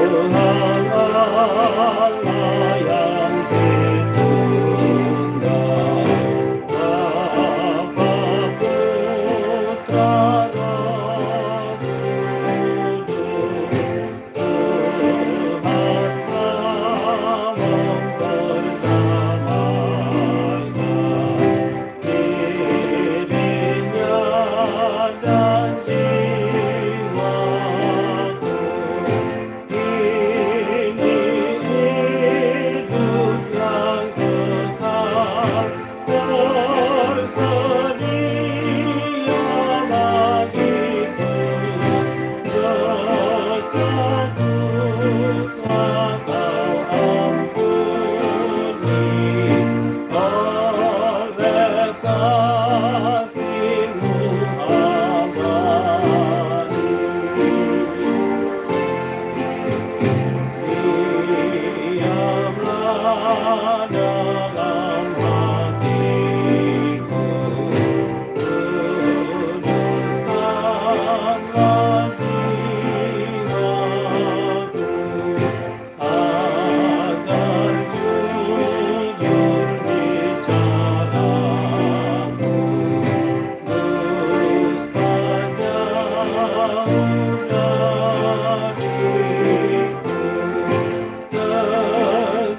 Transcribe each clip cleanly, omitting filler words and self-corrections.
Tuhan Allah yang Tritunggal, Bapa, Putra, Roh Kudus, Tuhan Allah memperdamaikan dirinya dan jiwaku. Ini hidup yang kekal tersedia bagiku. Dosaku telah Kau ampuni oleh kasih-Mu abadi. Diamlah dalam hatiku, kuduskanlah jiwaku, agar jujur bicaraku, dusta jauh dariku.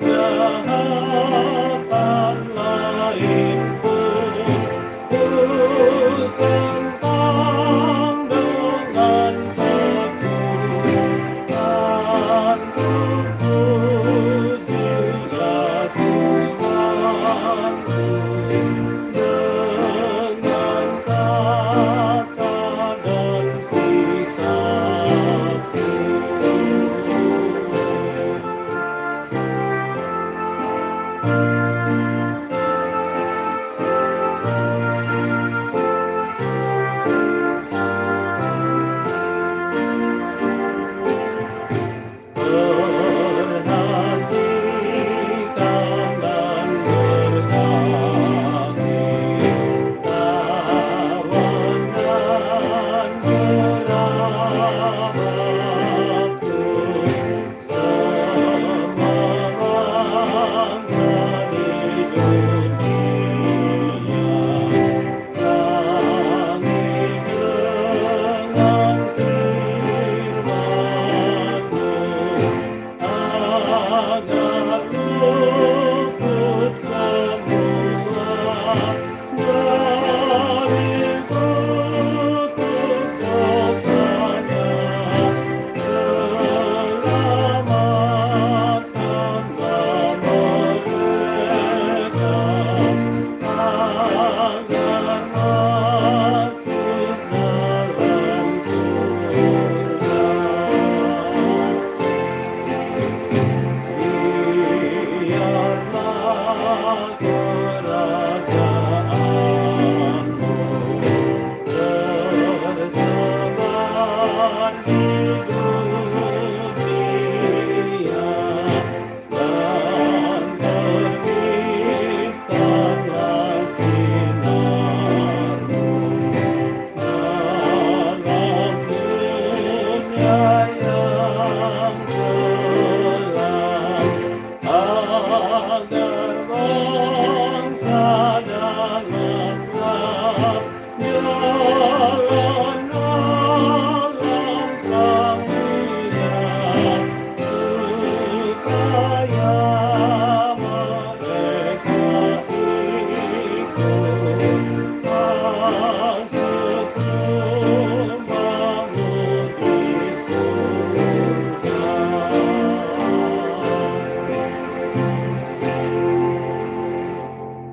Kejahatan lain pun ku tentang dengan teguh, dan ku pujilah Tuhanku dengan kata dan sikapku. Perhatikan dan berhati, kawan dan kerabatku, semua bangsa di dunia, langit dengan firman-Mu, agar luput semua dari kutuk dosanya. Selamatkanlah mereka, agar masuk dalam surga. Biarlah kerajaan